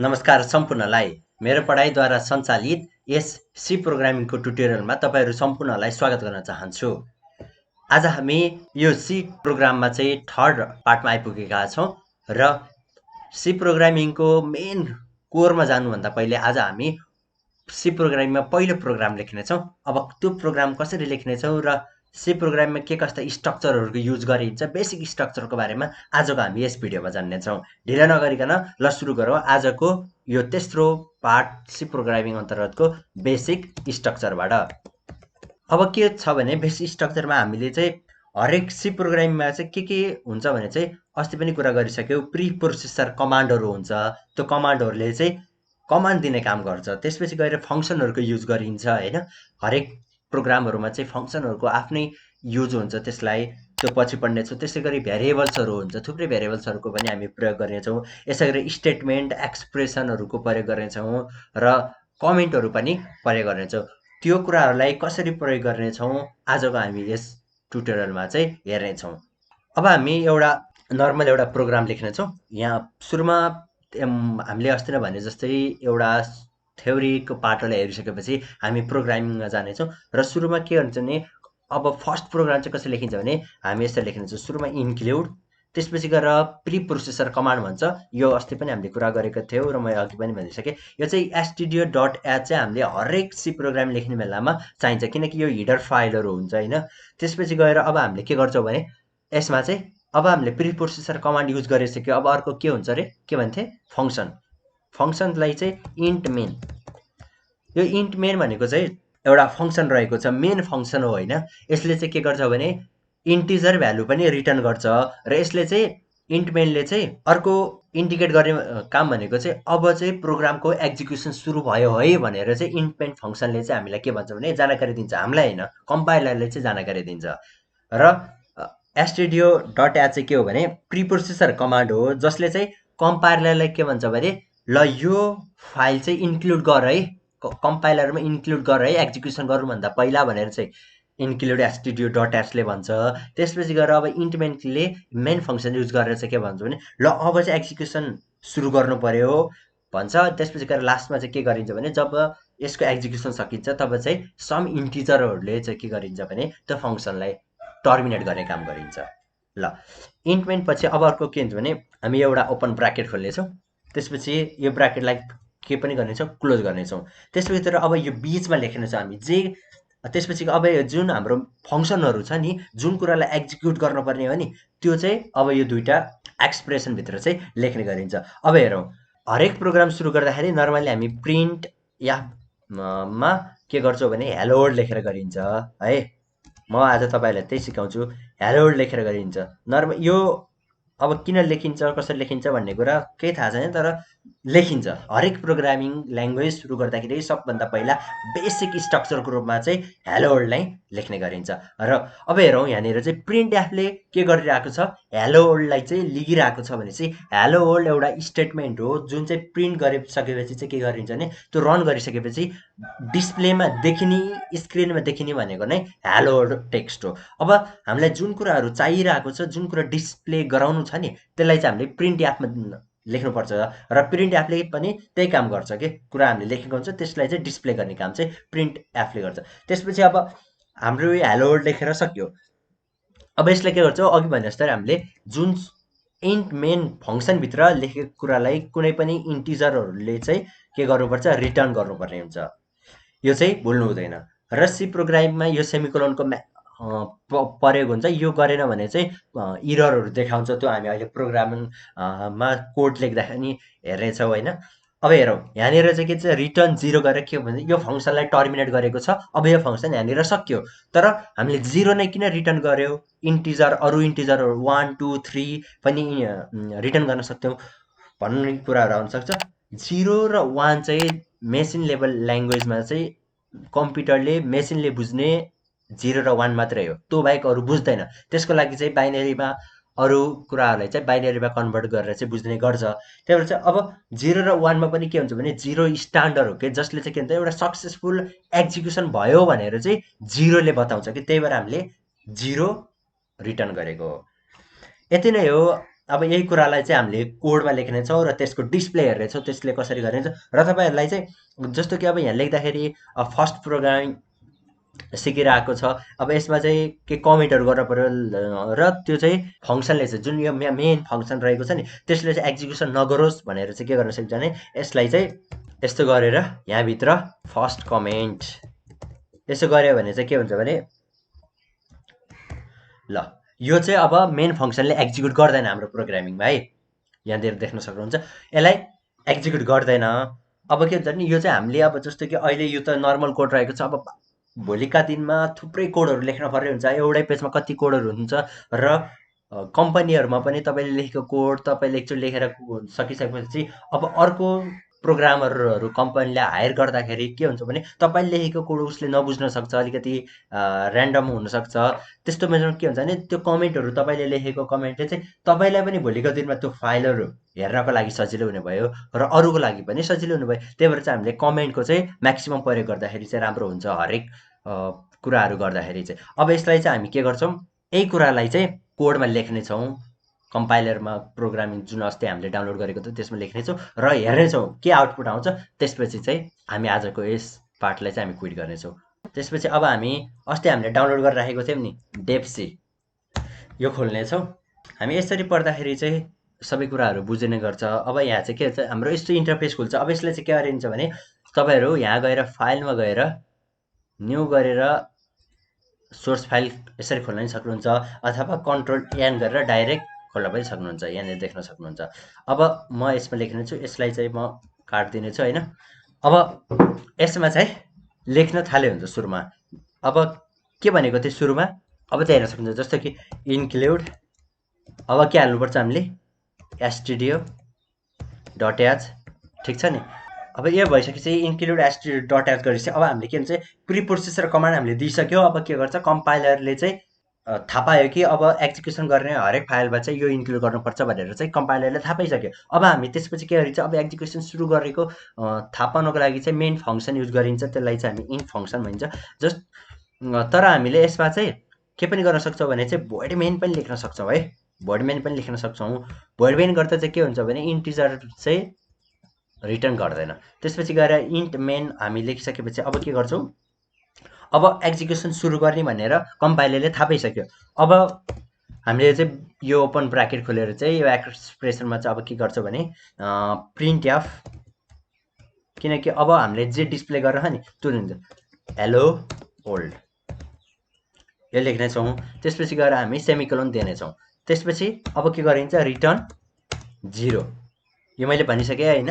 नमस्कार सम्पूर्णलाई मेरो पढाइद्वारा सञ्चालित यस सी प्रोग्रामिङको ट्युटोरियलमा तपाईँहरू सम्पूर्णलाई स्वागत गर्न चाहन्छु। आज हामी यो सी प्रोग्राममा चाहिँ थर्ड पार्टमा आइपुगेका छौँ र सी प्रोग्रामिङको मेन कोरमा जानुभन्दा पहिले आज हामी सी प्रोग्रामिङमा पहिलो प्रोग्राम लेख्नेछौँ। अब त्यो प्रोग्राम कसरी लेख्नेछौँ र सी प्रोग्राममा के कस्ता स्ट्रक्चरहरूको युज गरिन्छ, बेसिक स्ट्रक्चरको बारेमा आजको हामी यस भिडियोमा जान्नेछौँ। ढिला नगरिकन ल सुरु गरौँ आजको यो तेस्रो पार्ट सी प्रोग्रामिङ अन्तर्गतको बेसिक स्ट्रक्चरबाट। अब के छ भने बेसिक स्ट्रक्चरमा हामीले चाहिँ हरेक सी प्रोग्रामिङमा चाहिँ के हुन्छ भने चाहिँ अस्ति पनि कुरा गरिसक्यौँ, प्री प्रोसेसर कमान्डहरू हुन्छ। त्यो कमान्डहरूले चाहिँ कमान्ड दिने काम गर्छ। त्यसपछि गएर फङ्सनहरूको युज गरिन्छ हैन। हरेक प्रोग्रामहरूमा चाहिँ फङ्सनहरूको आफ्नै युज हुन्छ, त्यसलाई त्यो पछि पढ्नेछौँ। त्यसै गरी भेरिएबल्सहरू हुन्छ, थुप्रै भेरिएबल्सहरूको पनि हामी प्रयोग गर्नेछौँ। यसै गरी स्टेटमेन्ट एक्सप्रेसनहरूको प्रयोग गर्नेछौँ र कमेन्टहरू पनि प्रयोग गर्नेछौँ। त्यो कुराहरूलाई कसरी प्रयोग गर्नेछौँ आजको हामी यस ट्युटोरियलमा चाहिँ हेर्नेछौँ। अब हामी एउटा नर्मल एउटा प्रोग्राम लेख्नेछौँ। यहाँ सुरुमा हामीले अस्ति नै भने जस्तै एउटा थ्योरीको पार्टलाई हेरिसकेपछि हामी प्रोग्रामिङमा जानेछौँ र सुरुमा के हुन्छ भने अब फर्स्ट प्रोग्राम चाहिँ कसरी लेखिन्छ भने हामी यसरी लेख्नेछौँ। सुरुमा इन्क्लुड, त्यसपछि गएर प्री प्रोसेसर कमान्ड भन्छ। यो अस्ति पनि हामीले कुरा गरेको थियौँ र मैले अघि पनि भनिसकेँ। यो चाहिँ stdio.h चाहिँ हामीले हरेक सी प्रोग्राम लेख्ने बेलामा चाहिन्छ, किनकि यो हिडर फाइलहरू हुन्छ होइन। त्यसपछि गएर अब हामीले के गर्छौँ भने यसमा चाहिँ अब हामीले प्री प्रोसेसर कमान्ड युज गरिसक्यो। अब अर्को के हुन्छ अरे, के भन्थे, फङ्सन। फङ्सनलाई चाहिँ इन्ट मेन, यो इन्ट मेन भनेको चाहिँ एउटा फङ्सन रहेको छ, मेन फङ्सन हो होइन। यसले चाहिँ के गर्छ भने इन्टिजर भ्यालु पनि रिटर्न गर्छ र यसले चाहिँ इन्ट मेनले चाहिँ अर्को इन्डिकेट गर्ने काम भनेको चाहिँ अब चाहिँ प्रोग्रामको एक्जिक्युसन सुरु भयो है भनेर चाहिँ इन्ट मेन फङ्सनले चाहिँ हामीलाई के भन्छ भने जानकारी दिन्छ, हामीलाई होइन कम्पाइलरले चाहिँ जानकारी दिन्छ। र stdio.h चाहिँ के हो भने प्री प्रोसेसर कमान्ड हो, जसले चाहिँ कम्पाइलरलाई के भन्छ भने ल यो फाइल चाहिँ इन्क्लुड गर है, कम्पाइलरमा इन्क्लुड गर है एक्जिक्युसन गर्नुभन्दा पहिला भनेर चाहिँ इन्क्लुड stdio.h ले भन्छ। त्यसपछि गएर अब इन्ट मेनले मेन फङ्सन युज गरेर चाहिँ के भन्छ भने ल अब चाहिँ एक्जिक्युसन सुरु गर्नु पर्यो भन्छ। त्यसपछि गएर लास्टमा चाहिँ के गरिन्छ भने जब यसको एक्जिक्युसन सकिन्छ तब चाहिँ सम इन्टिजरहरूले चाहिँ के गरिन्छ भने त्यो फङ्सनलाई टर्मिनेट गर्ने काम गरिन्छ। ल इन्ट मेन पछि अब अर्को के हुन्छ भने हामी एउटा ओपन ब्राकेट खोल्नेछौँ। त्यसपछि यो ब्राकेटलाई के पनि गर्नेछौँ, क्लोज गर्नेछौँ। त्यसपछि अब यो बिचमा लेख्नेछौँ हामी जे। त्यसपछि अब जुन हाम्रो फङ्सनहरू छ नि, जुन कुरालाई एक्जिक्युट गर्नुपर्ने हो नि, त्यो चाहिँ अब यो दुईवटा एक्सप्रेसनभित्र चाहिँ लेख्ने गरिन्छ। अब हेरौँ, हरेक प्रोग्राम सुरु गर्दाखेरि नर्मली हामी प्रिन्ट या मा के गर्छौँ भने हेलो वर्ल्ड लेखेर गरिन्छ है। म आज तपाईँहरूलाई त्यही सिकाउँछु, हेलो वर्ल्ड लेखेर गरिन्छ। यो अब किन लेखिन्छ, कसरी लेखिन्छ भन्ने कुरा केही थाहा छैन, तर लेखिन्छ। हरेक प्रोग्रामिङ ल्याङ्ग्वेज सुरु गर्दाखेरि सबभन्दा पहिला बेसिक स्ट्रक्चरको रूपमा चाहिँ हेलो वर्ल्डलाई लेख्ने गरिन्छ। र अब हेरौँ, यहाँनिर चाहिँ प्रिन्ट एफले के गरिरहेको छ, हेलो वर्ल्डलाई चाहिँ लिगिरहेको छ भने चाहिँ हेलो वर्ल्ड एउटा स्टेटमेन्ट हो जुन चाहिँ प्रिन्ट गरिसकेपछि चाहिँ के गरिन्छ भने त्यो रन गरिसकेपछि डिस्प्लेमा देखिने, स्क्रिनमा देखिने भनेको नै हेलो वर्ल्ड टेक्स्ट हो। अब हामीलाई जुन कुराहरू चाहिरहेको छ, जुन कुरा डिस्प्ले गराउनु छ नि, त्यसलाई चाहिँ हामीले प्रिन्ट एफमा लेख्नुपर्छ र प्रिन्ट एफले पनि त्यही काम गर्छ कि कुरा हामीले लेखेको हुन्छ त्यसलाई चाहिँ डिस्प्ले गर्ने काम चाहिँ प्रिन्ट एफले गर्छ। त्यसपछि अब हाम्रो यो हेलो वर्ल्ड लेखेर सक्यो। अब यसले के गर्छ, अघि भने जस्तै हामीले जुन इन्ट मेन फङ्सनभित्र लेखेको कुरालाई कुनै पनि इन्टिजरहरूले चाहिँ के गर्नुपर्छ, रिटर्न गर्नुपर्ने हुन्छ। यो चाहिँ भुल्नु हुँदैन। र सी प्रोग्रामिङमा यो सेमिकोलनको प्रयोग हुन्छ। यो गरेन भने चाहिँ इररहरू देखाउँछ। त्यो हामी अहिले प्रोग्रामिङमा कोड लेख्दाखेरि हेर्नेछौँ होइन। अब हेरौँ, यहाँनिर चाहिँ के छ, रिटर्न 0 गरेर के भने यो फङ्सनलाई टर्मिनेट गरेको छ। अब यो फङ्सन यहाँनिर सक्यो, तर हामीले 0 नै किन रिटर्न गर्यो, इन्टिजर अरू इन्टिजरहरू 1 2 3 पनि रिटर्न गर्न सक्थ्यौँ भन्ने कुराहरू आउनसक्छ। 0 र 1 चाहिँ मेसिन लेभल ल्याङ्ग्वेजमा चाहिँ कम्प्युटरले मेसिनले बुझ्ने 0 र 1 मात्रै हो, त्यो बाहेक अरू बुझ्दैन। त्यसको लागि चाहिँ बाइनेरीमा अरू कुराहरूलाई चाहिँ बाइनेरीमा कन्भर्ट गरेर चाहिँ बुझ्ने गर्छ। त्यही भएर चाहिँ अब 0 र 1मा पनि के हुन्छ भने 0 स्ट्यान्डर्ड हो कि, जसले चाहिँ के भन्छ एउटा सक्सेसफुल एक्जिक्युसन भयो भनेर चाहिँ 0ले बताउँछ कि, त्यही भएर हामीले 0 रिटर्न गरेको हो। यति नै हो। अब यही कुरालाई चाहिँ हामीले कोडमा लेख्नेछौँ र त्यसको डिस्प्ले हेर्नेछौँ त्यसले कसरी गरिन्छ र तपाईँहरूलाई चाहिँ जस्तो कि अब यहाँ लेख्दाखेरि फर्स्ट प्रोग्रामिङ सिकिरहेको छ। अब यसमा चाहिँ के कमेन्टहरू गर्नु पऱ्यो र त्यो चाहिँ फङ्सनले चाहिँ जुन यो मेन फङ्सन रहेको छ नि त्यसले चाहिँ एक्जिक्युसन नगरोस् भनेर चाहिँ के गर्न सक्छ भने यसलाई चाहिँ यस्तो गरेर यहाँभित्र फर्स्ट कमेन्ट यसो गऱ्यो भने चाहिँ के हुन्छ भने ल यो चाहिँ अब मेन फङ्सनले एक्जिक्युट गर्दैन हाम्रो प्रोग्रामिङमा है। यहाँनिर देख्न सक्नुहुन्छ यसलाई एक्जिक्युट गर्दैन। अब के हुन्छ नि यो चाहिँ हामीले अब जस्तो कि अहिले यो त नर्मल कोड रहेको छ। अब भोलिका दिनमा थुप्रै कोडहरू लेख्न पर्ने हुन्छ, एउटै पेजमा कति कोडहरू हुन्छ र कम्पनीहरूमा पनि तपाईँले लेखेको कोड तपाईँले एकचोटि लेखेर सकिसकेपछि अब अर्को प्रोग्रामरहरू कम्पनीले हायर गर्दाखेरि के हुन्छ भने तपाईँले लेखेको कोड उसले नबुझ्न सक्छ, अलिकति ऱ्यान्डम हुनसक्छ। त्यस्तो बेलामा के हुन्छ भने त्यो कमेन्टहरू तपाईँले लेखेको कमेन्टले चाहिँ तपाईँलाई पनि भोलिको दिनमा त्यो फाइलहरू हेर्नको लागि सजिलो हुने भयो र अरूको लागि पनि सजिलो हुने भयो। त्यही भएर चाहिँ हामीले कमेन्टको चाहिँ म्याक्सिमम प्रयोग गर्दाखेरि चाहिँ राम्रो हुन्छ हरेक कुराहरू गर्दाखेरि चाहिँ। अब यसलाई चाहिँ हामी के गर्छौँ, यही कुरालाई चाहिँ कोडमा लेख्नेछौँ, कम्पाइलरमा प्रोग्रामिङ जुन अस्ति हामीले डाउनलोड गरेको थियो त्यसमा लेख्नेछौँ र हेर्नेछौँ के आउटपुट आउँछ। त्यसपछि चाहिँ हामी आजको यस पार्टलाई चाहिँ हामी क्विट गर्नेछौँ। त्यसपछि अब हामी अस्ति हामीले डाउनलोड गरेर राखेको थियौँ नि डेप्सी, यो खोल्नेछौँ। हामी यसरी पढ्दाखेरि चाहिँ सबै कुराहरू बुझिने गर्छ। अब यहाँ चाहिँ के हुन्छ, हाम्रो यस्तो इन्टरफेस खुल्छ। अब यसले चाहिँ के गरिन्छ भने तपाईँहरू यहाँ गएर फाइलमा गएर न्यू गरेर सोर्स फाइल यसरी खोल्न पनि सक्नुहुन्छ अथवा कन्ट्रोल एन गरेर डाइरेक्ट खोल्न पनि सक्नुहुन्छ। यहाँनिर देख्न सक्नुहुन्छ। अब म यसमा लेख्नेछु, यसलाई चाहिँ म काटिदिनेछु होइन। अब यसमा चाहिँ लेख्न थाल्यो हुन्छ सुरुमा। अब के भनेको थियो सुरुमा, अब चाहिँ हेर्न सक्नुहुन्छ जस्तो कि इन्क्लुड, अब के हाल्नुपर्छ हामीले stdio.h, ठिक छ नि। अब यो भइसकेपछि इन्क्लुड stdio.h गरेपछि अब हामीले के भन्छ प्रिप्रोसेसर कमान्ड हामीले दिइसक्यो। अब के गर्छ कम्पाइलरले चाहिँ थाहा पायो कि अब एक्जिक्युसन गर्ने हरेक फाइलमा चाहिँ यो इन्क्लुड गर्नुपर्छ भनेर चाहिँ कम्पाइलरले थाहा पाइसक्यो। अब हामी त्यसपछि के गरिन्छ, अब एक्जिक्युसन सुरु गरेको थाहा पाउनको लागि चाहिँ मेन फङ्सन युज गरिन्छ, त्यसलाई चाहिँ हामी इन फङ्सन भनिन्छ। जस्ट तर हामीले यसमा चाहिँ के पनि गर्न सक्छौँ भने चाहिँ भोइड मेन पनि लेख्न सक्छौँ है, भोइड मेन पनि लेख्न सक्छौँ। भोइड मेन गर्दा चाहिँ के हुन्छ भने इन्टिजर चाहिँ रिटर्न गर्दैन। त्यसपछि गएर इन्ट मेन हामी लेखिसकेपछि अब के गर्छौँ, अब एक्जिक्युसन सुरु गर्ने भनेर कम्पाइलरले थाहा पाइसक्यो। अब हामीले चाहिँ यो ओपन ब्राकेट खोलेर चाहिँ यो एक्सप्रेसनमा चाहिँ अब के गर्छौँ भने प्रिन्ट एफ, किनकि अब हामीले जे डिस्प्ले गरेर नि त्यो हुन्छ हेलो ओल्ड यो लेख्नेछौँ। त्यसपछि गएर हामी सेमिकोलन दिनेछौँ। त्यसपछि अब के गरिन्छ रिटर्न 0, यो मैले भनिसकेँ होइन।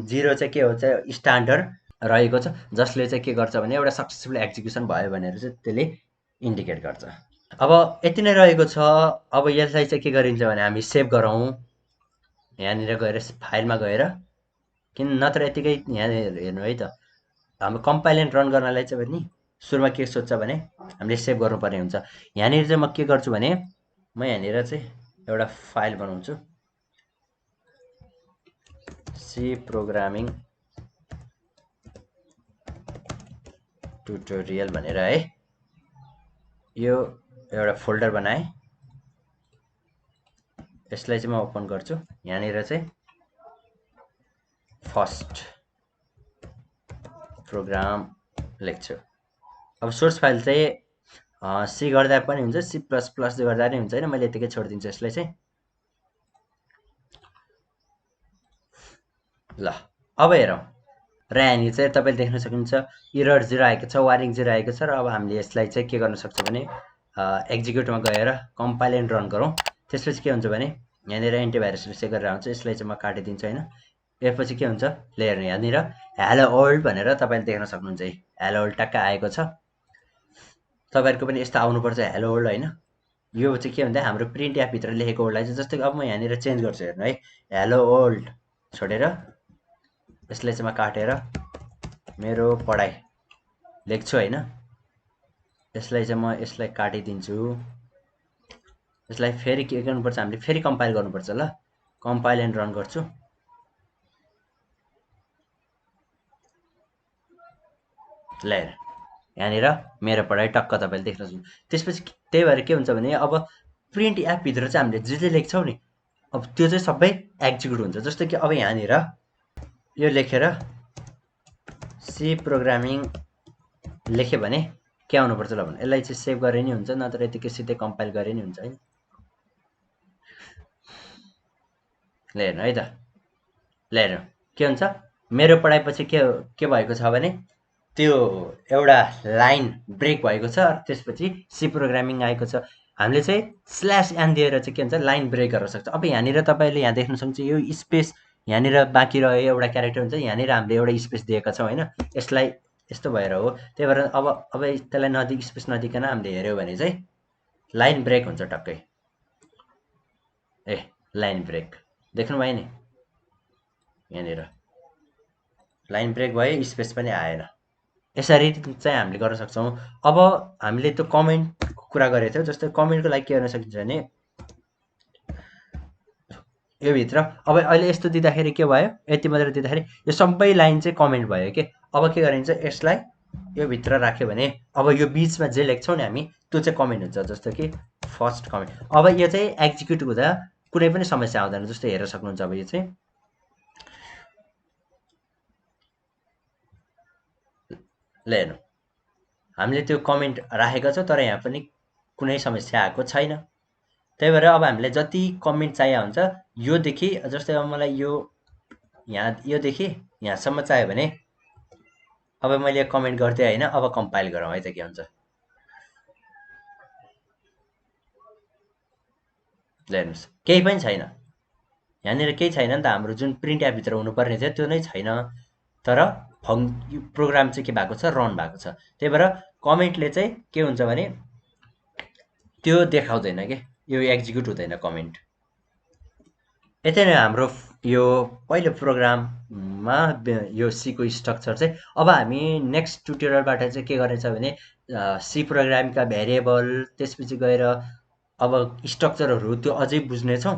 0 चाहिँ के हो चाहिँ स्ट्यान्डर्ड रहेको छ जसले चाहिँ के गर्छ भने एउटा सक्सेसफुल एक्जिक्युसन भयो भनेर चाहिँ त्यसले इन्डिकेट गर्छ। अब यति नै रहेको छ। अब यसलाई चाहिँ के गरिन्छ भने हामी सेभ गरौँ, यहाँनिर गएर फाइलमा गएर, किन नत्र यतिकै यहाँ हेर्नु है त हाम्रो कम्पाइल रन गर्नलाई चाहिँ नि सुरुमा के सोध्छ भने हामीले सेभ गर्नुपर्ने हुन्छ। यहाँनिर चाहिँ म के गर्छु भने म यहाँनिर चाहिँ एउटा फाइल बनाउँछु सी प्रोग्रामिङ ट्युटोरियल भनेर है, यो एउटा फोल्डर बनाएँ। यसलाई चाहिँ म ओपन गर्छु, यहाँनिर चाहिँ फर्स्ट प्रोग्राम लेख्छु। अब सोर्स फाइल चाहिँ सी गर्दा पनि हुन्छ, सी प्लस प्लस गर्दा पनि हुन्छ होइन, मैले यतिकै छोडिदिन्छु यसलाई चाहिँ। ल अब हेरौँ र यहाँनिर चाहिँ तपाईँले देख्न सक्नुहुन्छ इरर 0 आएको छ, वार्निङ 0 आएको छ। र अब हामीले यसलाई चाहिँ के गर्न सक्छ भने एक्जिक्युटमा गएर कम्पाइल एन्ड रन गरौँ। त्यसपछि के हुन्छ भने यहाँनिर एन्टिभाइरसले चेक गरेर आउँछ, यसलाई चाहिँ म काटिदिन्छु होइन। यसपछि के हुन्छ हेर्नु, यहाँनिर हेलो ओल्ड भनेर तपाईँले देख्न सक्नुहुन्छ है, हेलो ओल्ड टक्क आएको छ। तपाईँहरूको पनि यस्तो आउनुपर्छ हेलो ओल्ड होइन। यो चाहिँ के भन्दा हाम्रो प्रिन्ट एपभित्र लेखेको ओल्डलाई चाहिँ, जस्तै अब म यहाँनिर चेन्ज गर्छु हेर्नु है, हेलो ओल्ड छोडेर यसलाई चाहिँ म काटेर मेरो पढाइ लेख्छु होइन। यसलाई चाहिँ म यसलाई काटिदिन्छु। यसलाई फेरि के गर्नुपर्छ हामीले फेरि कम्पाइल गर्नुपर्छ। ल कम्पाइल एन्ड रन गर्छु। ल यहाँनिर मेरो पढाइ टक्क तपाईँले देख्न सक्नुहुन्छ। त्यसपछि त्यही भएर के हुन्छ भने अब प्रिन्ट एपभित्र चाहिँ हामीले जे जे लेख्छौँ नि अब त्यो चाहिँ सबै एक्जिक्युट हुन्छ। जस्तो कि अब यहाँनिर यो लेखेर सी प्रोग्रामिङ लेख्यो भने के आउनुपर्छ ल भने यसलाई चाहिँ सेभ गरे नि हुन्छ, नत्र यतिकै सिधै कम्पाइल गरे नि हुन्छ है। ल हेर्नु है त, ल हेर्नु के हुन्छ। मेरो पढाइपछि के भएको छ भने त्यो एउटा लाइन ब्रेक भएको छ, त्यसपछि सी प्रोग्रामिङ आएको छ। हामीले चाहिँ स्ल्यास एन दिएर चाहिँ के हुन्छ लाइन ब्रेक गर्न सक्छ। अब यहाँनिर तपाईँले यहाँ देख्न सक्नुहुन्छ यो स्पेस यहाँनिर बाँकी रह्यो, एउटा क्यारेक्टर हुन्छ, यहाँनिर हामीले एउटा स्पेस दिएका छौँ होइन, यसलाई यस्तो भएर हो। त्यही भएर अब त्यसलाई नदिई स्पेस नदिकन हामीले हेऱ्यौँ भने चाहिँ लाइन ब्रेक हुन्छ टक्कै। ए लाइन ब्रेक देख्नुभयो नि, यहाँनिर लाइन ब्रेक भयो, स्पेस पनि आएन। यसरी चाहिँ हामीले गर्न सक्छौँ। अब हामीले त्यो कमेन्टको कुरा गरेको थियौँ, जस्तै कमेन्टको लागि के गर्न सकिन्छ भने यो भित्र अब अहिले यस्तो दिँदाखेरि के भयो, यति मात्र दिँदाखेरि यो सबै लाइन चाहिँ कमेन्ट भयो के। अब के गरिन्छ, यसलाई यो भित्र राख्यो भने अब यो बिचमा जे लेख्छौँ नि हामी त्यो चाहिँ कमेन्ट हुन्छ। जस्तो कि फर्स्ट कमेन्ट। अब यो चाहिँ एक्जिक्युट हुँदा कुनै पनि समस्या आउँदैन। जस्तो हेर्न सक्नुहुन्छ अब यो चाहिँ ल हेर्नु हामीले त्यो कमेन्ट राखेका छौँ तर यहाँ पनि कुनै समस्या आएको छैन। त्यही भएर अब हामीले जति कमेन्ट चाहिएको हुन्छ योदेखि, जस्तै अब मलाई यहाँ योदेखि यहाँसम्म चाहियो भने अब मैले कमेन्ट गर्दै होइन, अब कम्पाइल गरौँ है त के हुन्छ। ल हेर्नुहोस् केही पनि छैन, यहाँनिर केही छैन नि त। हाम्रो जुन प्रिन्ट एपभित्र हुनुपर्ने थियो त्यो नै छैन, तर प्रोग्राम चाहिँ के भएको छ, रन भएको छ। त्यही भएर कमेन्टले चाहिँ के हुन्छ भने त्यो देखाउँदैन कि, यो एक्जिक्युट हुँदैन कमेन्ट। यति नै हाम्रो यो पहिलो प्रोग्राममा यो सीको स्ट्रक्चर चाहिँ। अब हामी नेक्स्ट ट्युटोरियलबाट चाहिँ के गर्नेछ भने सी प्रोग्रामका भेरिएबल, त्यसपछि गएर अब स्ट्रक्चरहरू त्यो अझै बुझ्नेछौँ,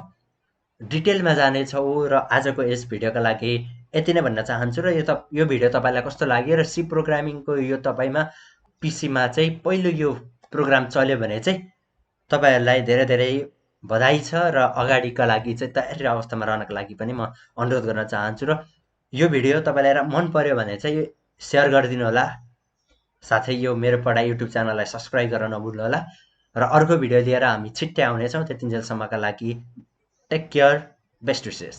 डिटेलमा जानेछौँ। र आजको यस भिडियोका लागि यति नै भन्न चाहन्छु। र यो भिडियो तपाईँलाई कस्तो लाग्यो र सी प्रोग्रामिङको यो तपाईँमा पिसीमा चाहिँ पहिलो यो प्रोग्राम चल्यो भने चाहिँ तपाईँहरूलाई धेरै धेरै बधाई छ। र अगाडिका लागि चाहिँ तयारी अवस्थामा रहनको लागि पनि म अनुरोध गर्न चाहन्छु। र यो भिडियो तपाईँलाई मन पर्यो भने चाहिँ सेयर गरिदिनु होला, साथै यो मेरो पढाइ युट्युब च्यानललाई सब्सक्राइब गर्न नभुल्नु होला। र अर्को भिडियो लिएर हामी छिट्टै आउनेछौँ। त्यतिन्जेलसम्मका लागि टेक केयर, बेस्ट विसेस।